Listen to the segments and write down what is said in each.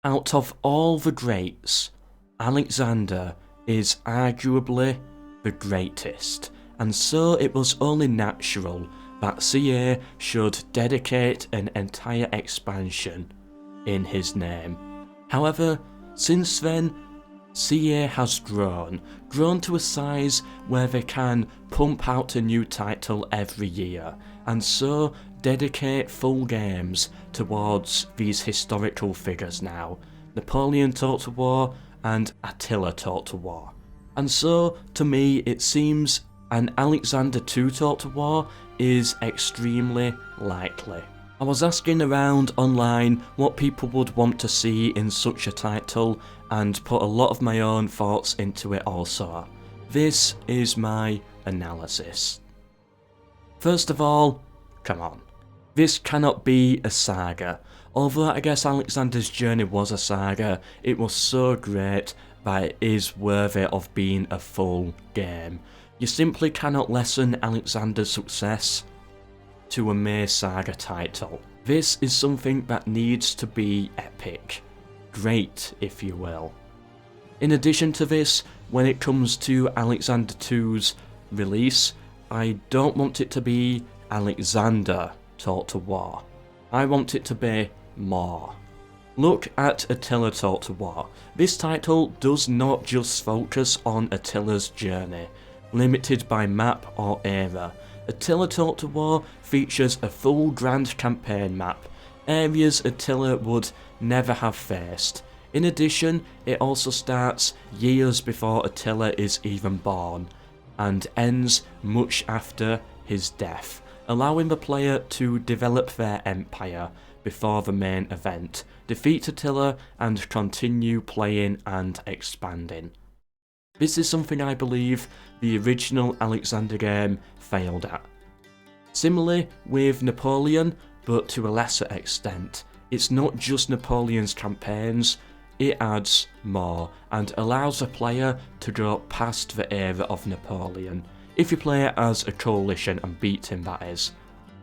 Out of all the greats, Alexander is arguably the greatest, and so it was only natural that CA should dedicate an entire expansion in his name. However, since then, CA has grown to a size where they can pump out a new title every year, and so dedicate full games towards these historical figures now. Napoleon taught to war and Attila taught to war. And so, to me, it seems an Alexander II taught to war is extremely likely. I was asking around online what people would want to see in such a title and put a lot of my own thoughts into it also. This is my analysis. First of all, come on. This cannot be a saga. Although I guess Alexander's journey was a saga, it was so great that it is worthy of being a full game. You simply cannot lessen Alexander's success to a mere saga title. This is something that needs to be epic. Great, if you will. In addition to this, when it comes to Alexander II's release, I don't want it to be Alexander taught to war. I want it to be more. Look at Attila taught to war. This title does not just focus on Attila's journey, limited by map or era. Attila taught to war features a full grand campaign map, areas Attila would never have faced. In addition, it also starts years before Attila is even born, and ends much after his death, allowing the player to develop their empire before the main event, defeat Attila and continue playing and expanding. This is something I believe the original Alexander game failed at. Similarly with Napoleon, but to a lesser extent, it's not just Napoleon's campaigns, it adds more and allows the player to go past the era of Napoleon, if you play it as a coalition and beat him, that is.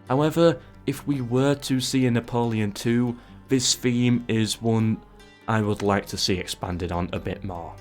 However, if we were to see a Napoleon II, this theme is one I would like to see expanded on a bit more.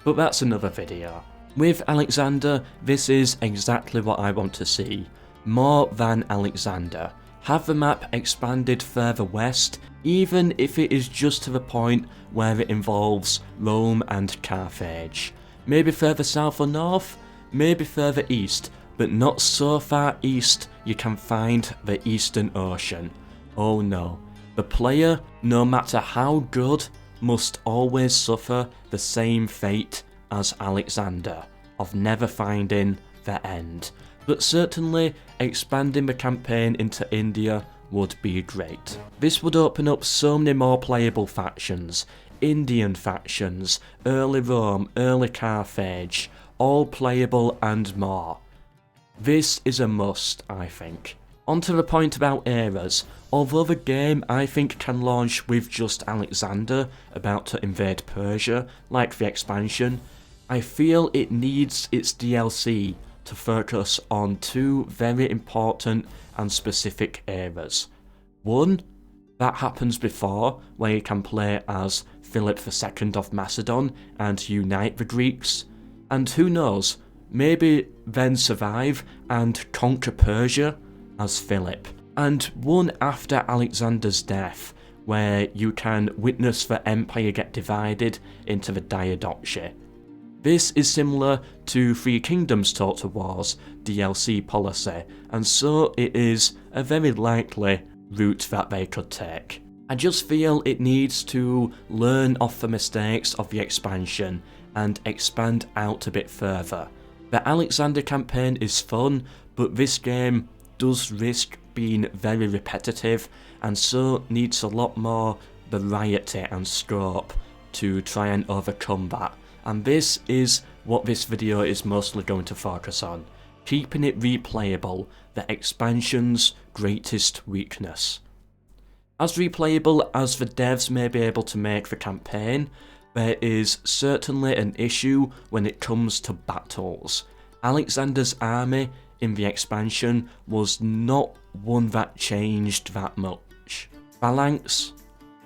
But that's another video. With Alexander, this is exactly what I want to see. More than Alexander. Have the map expanded further west, even if it is just to the point where it involves Rome and Carthage. Maybe further south or north, maybe further east, but not so far east you can find the Eastern Ocean. Oh no. The player, no matter how good, must always suffer the same fate as Alexander, of never finding the end. But certainly, expanding the campaign into India would be great. This would open up so many more playable factions, Indian factions, early Rome, early Carthage, all playable and more. This is a must, I think. Onto the point about eras. Although the game I think can launch with just Alexander about to invade Persia, like the expansion, I feel it needs its DLC to focus on two very important and specific eras. One, that happens before, where you can play as Philip II of Macedon and unite the Greeks, and who knows, maybe then survive and conquer Persia as Philip. And one after Alexander's death, where you can witness the empire get divided into the Diadochi. This is similar to Three Kingdoms Taught to War's DLC policy, and so it is a very likely route that they could take. I just feel it needs to learn off the mistakes of the expansion and expand out a bit further. The Alexander campaign is fun, but this game does risk being very repetitive and so needs a lot more variety and scope to try and overcome that. And this is what this video is mostly going to focus on, keeping it replayable, the expansion's greatest weakness. As replayable as the devs may be able to make the campaign, there is certainly an issue when it comes to battles. Alexander's army in the expansion was not one that changed that much. Phalanx,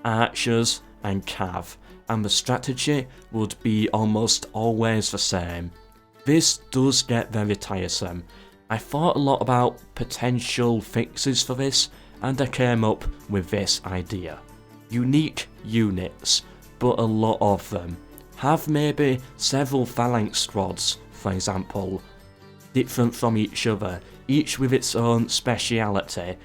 archers, and cav, and the strategy would be almost always the same. This does get very tiresome. I thought a lot about potential fixes for this, and I came up with this idea. Unique units, but a lot of them. Have maybe several phalanx squads, for example, different from each other, each with its own speciality,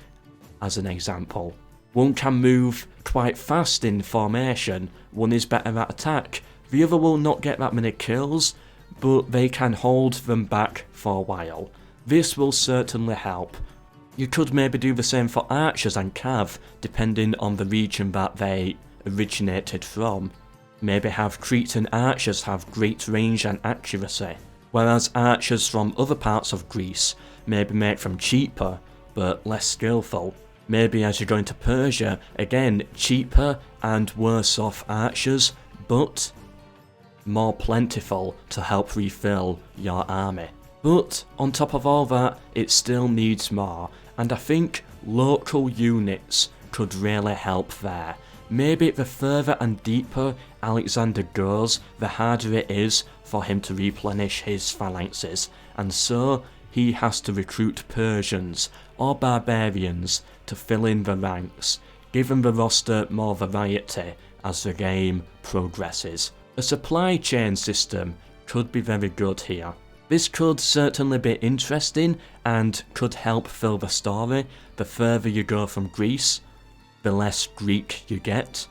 as an example. One can move quite fast in formation, one is better at attack, the other will not get that many kills, but they can hold them back for a while. This will certainly help. You could maybe do the same for archers and cav, depending on the region that they originated from. Maybe have Cretan archers have great range and accuracy, whereas archers from other parts of Greece maybe make them cheaper, but less skillful. Maybe as you're going to Persia, again, cheaper and worse off archers, but more plentiful to help refill your army. But on top of all that, it still needs more, and I think local units could really help there. Maybe the further and deeper Alexander goes, the harder it is for him to replenish his phalanxes, and so he has to recruit Persians or barbarians to fill in the ranks, giving the roster more variety as the game progresses. A supply chain system could be very good here. This could certainly be interesting and could help fill the story. The further you go from Greece, the less Greek you get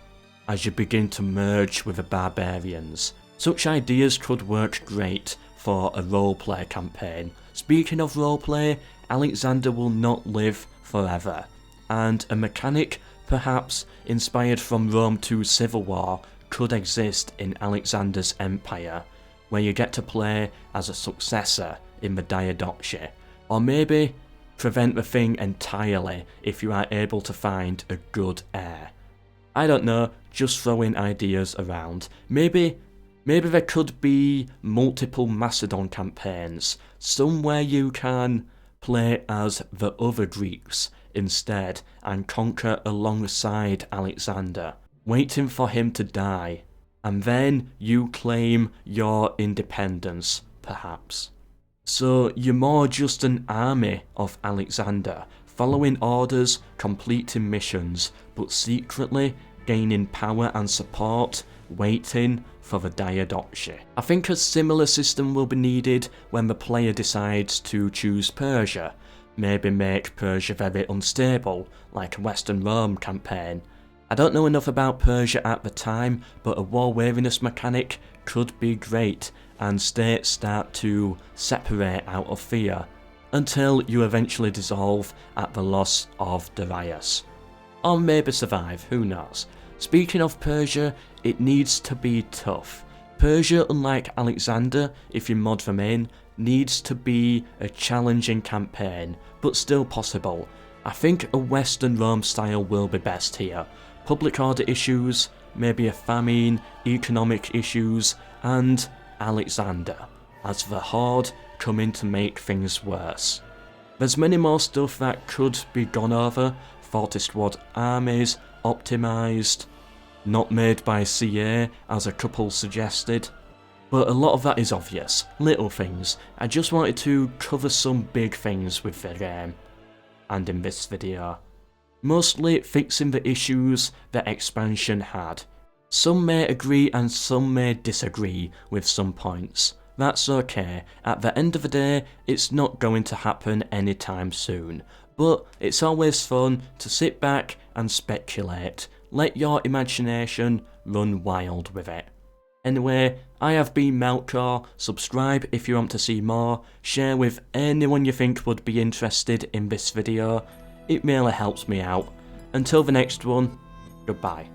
as you begin to merge with the barbarians. Such ideas could work great for a roleplay campaign. Speaking of roleplay, Alexander will not live forever, and a mechanic perhaps inspired from Rome 2 Civil War could exist in Alexander's empire, where you get to play as a successor in the Diadochi, or maybe prevent the thing entirely if you are able to find a good heir. I don't know, just throwing ideas around. Maybe there could be multiple Macedon campaigns, some where you can play as the other Greeks instead and conquer alongside Alexander, waiting for him to die, and then you claim your independence, perhaps. So you're more just an army of Alexander, following orders, completing missions, but secretly gaining power and support, waiting for the Diadochi. I think a similar system will be needed when the player decides to choose Persia. Maybe make Persia very unstable, like a Western Rome campaign. I don't know enough about Persia at the time, but a war weariness mechanic could be great, and states start to separate out of fear, until you eventually dissolve at the loss of Darius. Or maybe survive, who knows. Speaking of Persia, it needs to be tough. Persia, unlike Alexander, if you mod them in, needs to be a challenging campaign, but still possible. I think a Western Rome style will be best here. Public order issues, maybe a famine, economic issues, and Alexander, as the Horde come in to make things worse. There's many more stuff that could be gone over, 40 squad armies, optimised, not made by CA as a couple suggested, but a lot of that is obvious, little things. I just wanted to cover some big things with the game, and in this video. Mostly fixing the issues the expansion had. Some may agree and some may disagree with some points. That's okay, at the end of the day it's not going to happen anytime soon, but it's always fun to sit back and speculate, let your imagination run wild with it. Anyway, I have been MELKOR, subscribe if you want to see more, share with anyone you think would be interested in this video, it really helps me out. Until the next one, goodbye.